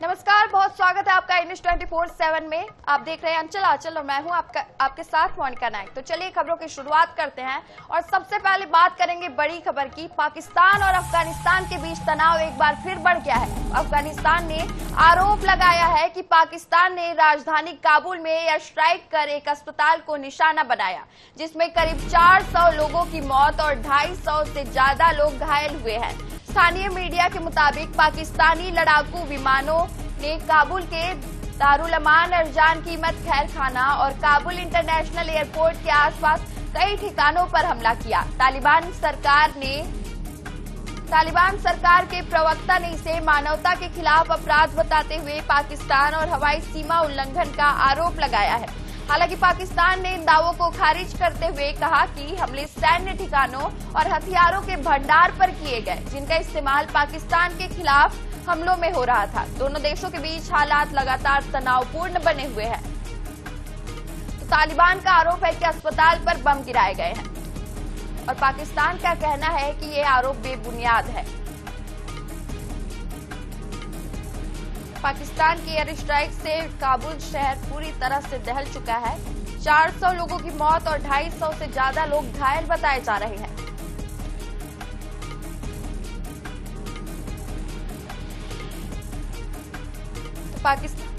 नमस्कार, बहुत स्वागत है आपका इंग्लिश 24/7 में। आप देख रहे हैं अंचल आंचल और मैं हूं आपके साथ मोनिका नायक। तो चलिए खबरों की शुरुआत करते हैं और सबसे पहले बात करेंगे बड़ी खबर की। पाकिस्तान और अफगानिस्तान के बीच तनाव एक बार फिर बढ़ गया है। अफगानिस्तान ने आरोप लगाया है कि पाकिस्तान ने राजधानी काबुल में एयर स्ट्राइक कर एक अस्पताल को निशाना बनाया, जिसमें करीब 400 लोगों की मौत और 250 से ज्यादा लोग घायल हुए हैं। स्थानीय मीडिया के मुताबिक पाकिस्तानी लड़ाकू विमानों ने काबुल के दारुल अमान अरजान कीमत खैर खाना और काबुल इंटरनेशनल एयरपोर्ट के आसपास कई ठिकानों पर हमला किया। तालिबान सरकार के प्रवक्ता ने इसे मानवता के खिलाफ अपराध बताते हुए पाकिस्तान और हवाई सीमा उल्लंघन का आरोप लगाया है। हालांकि पाकिस्तान ने इन दावों को खारिज करते हुए कहा कि हमले सैन्य ठिकानों और हथियारों के भंडार पर किए गए, जिनका इस्तेमाल पाकिस्तान के खिलाफ हमलों में हो रहा था। दोनों देशों के बीच हालात लगातार तनावपूर्ण बने हुए हैं। तो तालिबान का आरोप है कि अस्पताल पर बम गिराए गए हैं और पाकिस्तान का कहना है कि ये आरोप बेबुनियाद है। पाकिस्तान की एयर स्ट्राइक से काबुल शहर पूरी तरह से दहल चुका है। 400 लोगों की मौत और 250 से ज्यादा लोग घायल बताए जा रहे हैं। तो पाकिस्तान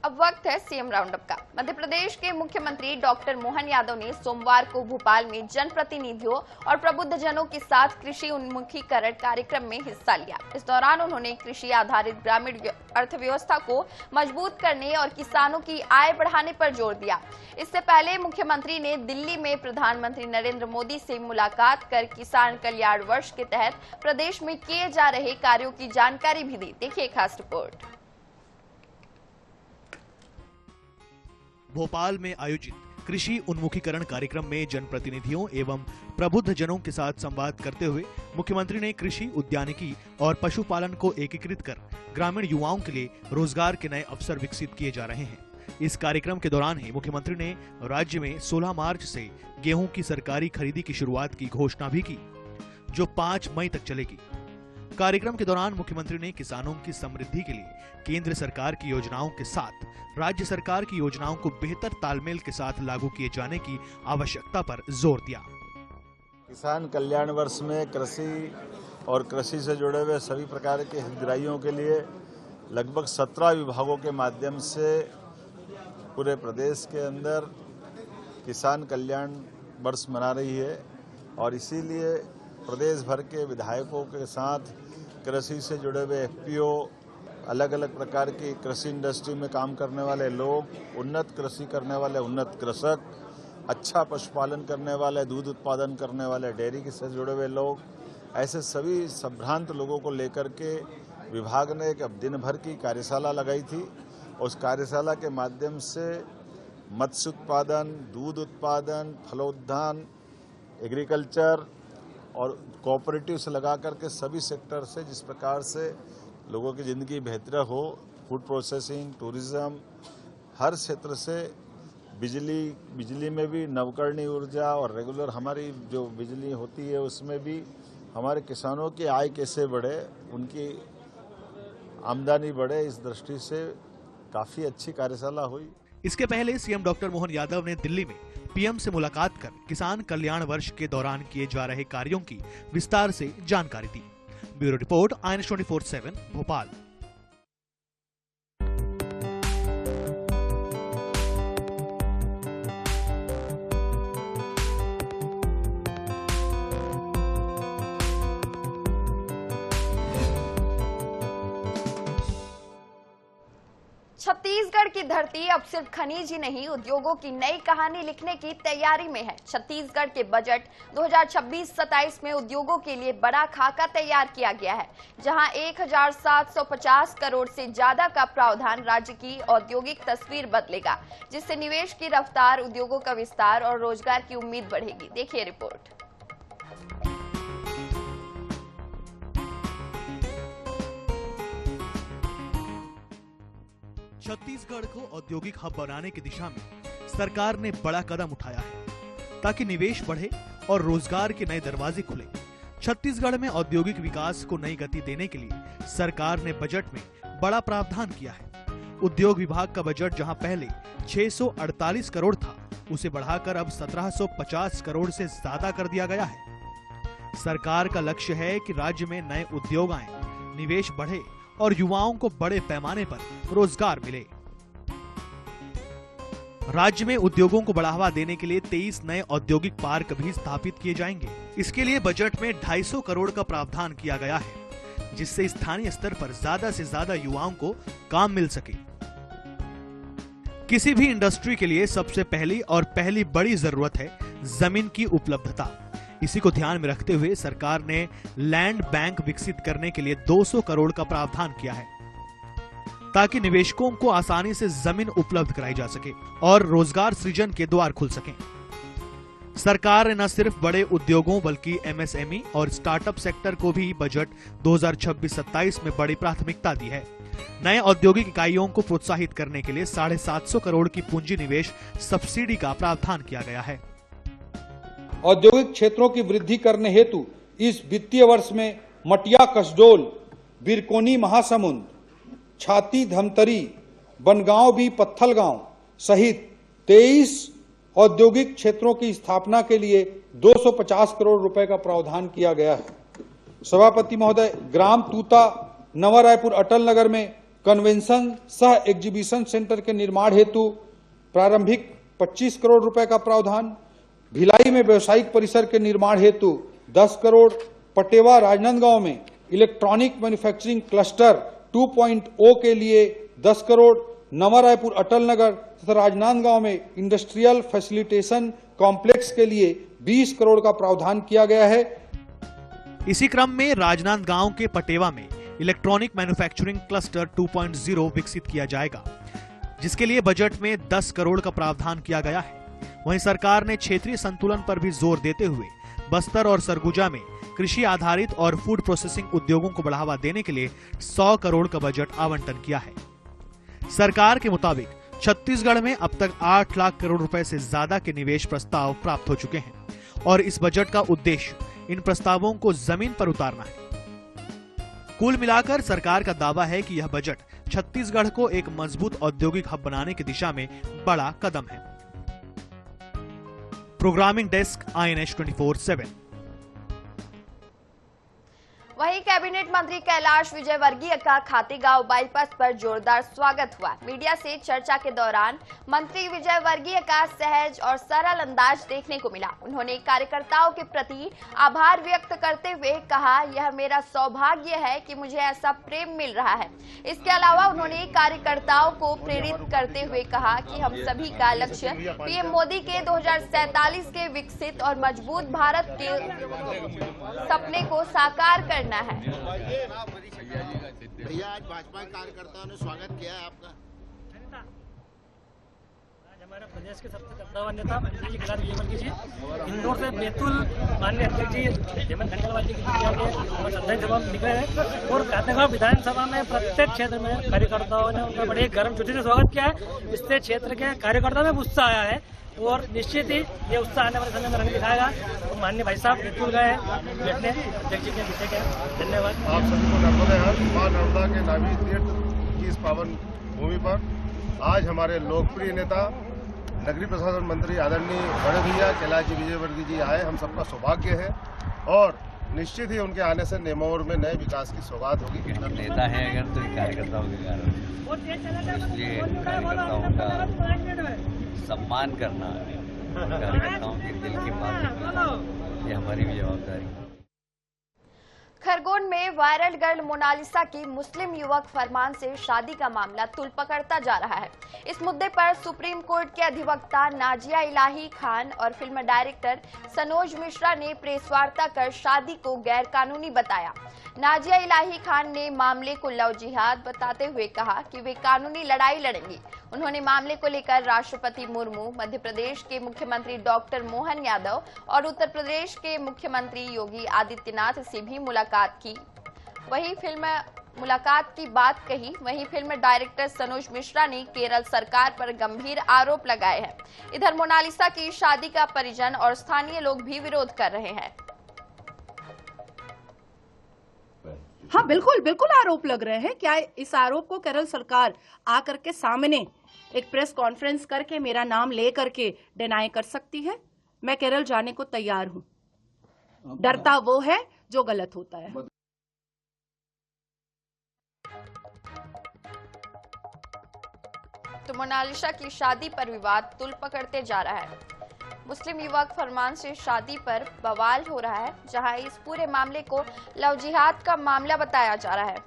अब वक्त है सीएम राउंडअप का। मध्य प्रदेश के मुख्यमंत्री डॉक्टर मोहन यादव ने सोमवार को भोपाल में जनप्रतिनिधियों और प्रबुद्धजनों के साथ कृषि उन्मुखीकरण कार्यक्रम में हिस्सा लिया। इस दौरान उन्होंने कृषि आधारित ग्रामीण अर्थव्यवस्था को मजबूत करने और किसानों की आय बढ़ाने पर जोर दिया। इससे पहले मुख्यमंत्री ने दिल्ली में प्रधानमंत्री नरेंद्र मोदी से मुलाकात कर किसान कल्याण वर्ष के तहत प्रदेश में किए जा रहे कार्यों की जानकारी भी दी। देखिए खास रिपोर्ट। भोपाल में आयोजित कृषि उन्मुखीकरण कार्यक्रम में जनप्रतिनिधियों एवं प्रबुद्धजनों के साथ संवाद करते हुए मुख्यमंत्री ने कृषि, उद्यानिकी और पशुपालन को एकीकृत कर ग्रामीण युवाओं के लिए रोजगार के नए अवसर विकसित किए जा रहे हैं। इस कार्यक्रम के दौरान ही मुख्यमंत्री ने राज्य में 16 मार्च से गेहूं की सरकारी खरीदी की शुरुआत की घोषणा भी की, जो 5 मई तक चलेगी। कार्यक्रम के दौरान मुख्यमंत्री ने किसानों की समृद्धि के लिए केंद्र सरकार की योजनाओं के साथ राज्य सरकार की योजनाओं को बेहतर तालमेल के साथ लागू किए जाने की आवश्यकता पर जोर दिया। किसान कल्याण वर्ष में कृषि और कृषि से जुड़े हुए सभी प्रकार के हितग्राहियों के लिए लगभग 17 विभागों के माध्यम से पूरे प्रदेश के अंदर किसान कल्याण वर्ष मना रही है और इसीलिए प्रदेश भर के विधायकों के साथ कृषि से जुड़े हुए एफपीओ, अलग अलग प्रकार की कृषि इंडस्ट्री में काम करने वाले लोग, उन्नत कृषि करने वाले उन्नत कृषक, अच्छा पशुपालन करने वाले, दूध उत्पादन करने वाले, डेयरी से जुड़े हुए लोग, ऐसे सभी संभ्रांत लोगों को लेकर के विभाग ने एक दिन भर की कार्यशाला लगाई थी। उस कार्यशाला के माध्यम से मत्स्य उत्पादन, दूध उत्पादन, फलोद्यान, एग्रीकल्चर और कोऑपरेटिव से लगा करके सभी सेक्टर से जिस प्रकार से लोगों की ज़िंदगी बेहतर हो, फूड प्रोसेसिंग, टूरिज्म, हर क्षेत्र से बिजली में भी नवकरणीय ऊर्जा और रेगुलर हमारी जो बिजली होती है उसमें भी हमारे किसानों की आय कैसे बढ़े, उनकी आमदनी बढ़े, इस दृष्टि से काफ़ी अच्छी कार्यशाला हुई। इसके पहले सीएम डॉक्टर मोहन यादव ने दिल्ली में पीएम से मुलाकात कर किसान कल्याण वर्ष के दौरान किए जा रहे कार्यों की विस्तार से जानकारी दी। Bureau report, INS 24/7 Bhopal. Chhattisgarh की धरती अब सिर्फ खनिज ही नहीं, उद्योगों की नई कहानी लिखने की तैयारी में है। छत्तीसगढ़ के बजट 2026-27 में उद्योगों के लिए बड़ा खाका तैयार किया गया है, जहां 1750 करोड़ से ज्यादा का प्रावधान राज्य की औद्योगिक तस्वीर बदलेगा, जिससे निवेश की रफ्तार, उद्योगों का विस्तार और रोजगार की उम्मीद बढ़ेगी। देखिए रिपोर्ट। छत्तीसगढ़ को औद्योगिक हब बनाने की दिशा में सरकार ने बड़ा कदम उठाया है ताकि निवेश बढ़े और रोजगार के नए दरवाजे खुले। छत्तीसगढ़ में औद्योगिक विकास को नई गति देने के लिए सरकार ने बजट में बड़ा प्रावधान किया है। उद्योग विभाग का बजट जहां पहले 648 करोड़ था, उसे बढ़ाकर अब 1750 करोड़ से ज्यादा कर दिया गया है। सरकार का लक्ष्य है कि राज्य में नए उद्योग आए, निवेश बढ़े और युवाओं को बड़े पैमाने पर रोजगार मिले। राज्य में उद्योगों को बढ़ावा देने के लिए 23 नए औद्योगिक पार्क भी स्थापित किए जाएंगे। इसके लिए बजट में 250 करोड़ का प्रावधान किया गया है, जिससे स्थानीय स्तर पर ज्यादा से ज्यादा युवाओं को काम मिल सके। किसी भी इंडस्ट्री के लिए सबसे पहली बड़ी जरूरत है जमीन की उपलब्धता। इसी को ध्यान में रखते हुए सरकार ने लैंड बैंक विकसित करने के लिए 200 करोड़ का प्रावधान किया है, ताकि निवेशकों को आसानी से जमीन उपलब्ध कराई जा सके और रोजगार सृजन के द्वार खुल सकें। सरकार ने न सिर्फ बड़े उद्योगों बल्कि एमएसएमई और स्टार्टअप सेक्टर को भी बजट 2026-27 में बड़ी प्राथमिकता दी है। नए औद्योगिक इकाइयों को प्रोत्साहित करने के लिए 750 करोड़ की पूंजी निवेश सब्सिडी का प्रावधान किया गया है। औद्योगिक क्षेत्रों की वृद्धि करने हेतु इस वित्तीय वर्ष में मटिया कसडोल, बिरकोनी महासमुंद, छाती धमतरी, बनगांव बी पत्थलगांव सहित 23 औद्योगिक क्षेत्रों की स्थापना के लिए 250 करोड़ रुपए का प्रावधान किया गया है। सभापति महोदय, ग्राम तूता, नवा रायपुर अटल नगर में कन्वेंशन सह एग्जीबिशन सेंटर के निर्माण हेतु प्रारंभिक 25 करोड़ रुपए का प्रावधान, भिलाई में व्यवसायिक परिसर के निर्माण हेतु 10 करोड़, पटेवा राजनांदगांव में इलेक्ट्रॉनिक मैन्युफैक्चरिंग क्लस्टर 2.0 के लिए 10 करोड़, नवा रायपुर अटल नगर तथा राजनांदगांव में इंडस्ट्रियल फैसिलिटेशन कॉम्प्लेक्स के लिए 20 करोड़ का प्रावधान किया गया है। इसी क्रम में राजनांदगांव के पटेवा में इलेक्ट्रॉनिक मैन्युफैक्चरिंग क्लस्टर 2.0 विकसित किया जाएगा, जिसके लिए बजट में 10 करोड़ का प्रावधान किया गया है। वहीं सरकार ने क्षेत्रीय संतुलन पर भी जोर देते हुए बस्तर और सरगुजा में कृषि आधारित और फूड प्रोसेसिंग उद्योगों को बढ़ावा देने के लिए 100 करोड़ का बजट आवंटन किया है। सरकार के मुताबिक छत्तीसगढ़ में अब तक 8 लाख करोड़ रुपए से ज्यादा के निवेश प्रस्ताव प्राप्त हो चुके हैं और इस बजट का उद्देश्य इन प्रस्तावों को जमीन पर उतारना है। कुल मिलाकर सरकार का दावा है कि यह बजट छत्तीसगढ़ को एक मजबूत औद्योगिक हब बनाने की दिशा में बड़ा कदम है। Programming desk, INH 24/7। वहीं कैबिनेट मंत्री कैलाश विजयवर्गीय का खातेगांव बाईपास पर जोरदार स्वागत हुआ। मीडिया से चर्चा के दौरान मंत्री विजयवर्गीय का सहज और सरल अंदाज देखने को मिला। उन्होंने कार्यकर्ताओं के प्रति आभार व्यक्त करते हुए कहा, यह मेरा सौभाग्य है कि मुझे ऐसा प्रेम मिल रहा है। इसके अलावा उन्होंने कार्यकर्ताओं को प्रेरित करते हुए कहा कि हम सभी का लक्ष्य पीएम मोदी के 2047 के विकसित और मजबूत भारत के सपने को साकार करना है। भैया, आज भाजपा कार्यकर्ताओं ने स्वागत किया है आपका। आज हमारे प्रदेश के सबसे कद्दावर नेता कैलाश विजयवर्गीय जी इंदौर से बैतूल माननीय अध्यक्ष जी हेमंत खंडेलवाल जी की श्रद्धांजलि सभा में निकले हैं और खातेगांव विधानसभा में प्रत्येक क्षेत्र में कार्यकर्ताओं ने उनका बड़े गर्म छुट्टी से स्वागत किया है। इससे क्षेत्र के कार्यकर्ताओं में उत्साह आया है और निश्चित ही ये उत्साह आने वाले समय में रंग दिखाएगा। तो माननीय भाई साहब बैतूल गए बैठने अध्यक्ष जी के पीछे गए। धन्यवाद। आप सभी को नर्मदे हर मां नर्मदा के नावी तीर्थ की इस पावन भूमि पर आज हमारे लोकप्रिय नेता नगरीय प्रशासन मंत्री आदरणीय बड़े भैया कैलाश जी विजयवर्गीय जी आए। हम सबका सौभाग्य है और निश्चित ही उनके आने से नेमौर में नए विकास की सौगात होगी। नेता है अगर तो कार्यकर्ताओं के कारण, इसलिए कार्यकर्ताओं का सम्मान करना, कार्यकर्ताओं के दिल की बात करना, ये हमारी भी जवाबदारी है। खरगोन में वायरल गर्ल मोनालिसा की मुस्लिम युवक फरमान से शादी का मामला तूल पकड़ता जा रहा है। इस मुद्दे पर सुप्रीम कोर्ट के अधिवक्ता नाजिया इलाही खान और फिल्म डायरेक्टर सनोज मिश्रा ने प्रेस वार्ता कर शादी को गैर कानूनी बताया। नाजिया इलाही खान ने मामले को लव जिहाद बताते हुए कहा कि वे कानूनी लड़ाई लड़ेंगी। उन्होंने मामले को लेकर राष्ट्रपति मुर्मू, मध्य प्रदेश के मुख्यमंत्री डॉक्टर मोहन यादव और उत्तर प्रदेश के मुख्यमंत्री योगी आदित्यनाथ से भी मुलाकात की। वहीं फिल्म मुलाकात की बात कही। वहीं फिल्म डायरेक्टर सनोज मिश्रा ने केरल सरकार पर गंभीर आरोप लगाए हैं। इधर मोनालिसा की शादी का परिजन और स्थानीय लोग भी विरोध कर रहे हैं। हाँ, बिल्कुल बिल्कुल आरोप लग रहे हैं। क्या इस आरोप को केरल सरकार आकर के सामने एक प्रेस कॉन्फ्रेंस करके मेरा नाम ले करके डिनाई कर सकती है? मैं केरल जाने को तैयार हूँ। डरता वो है जो गलत होता है। तो मोनालिसा की शादी पर विवाद तूल पकड़ते जा रहा है। मुस्लिम युवक फरमान से शादी पर बवाल हो रहा है, जहां इस पूरे मामले को लव जिहाद का मामला बताया जा रहा है।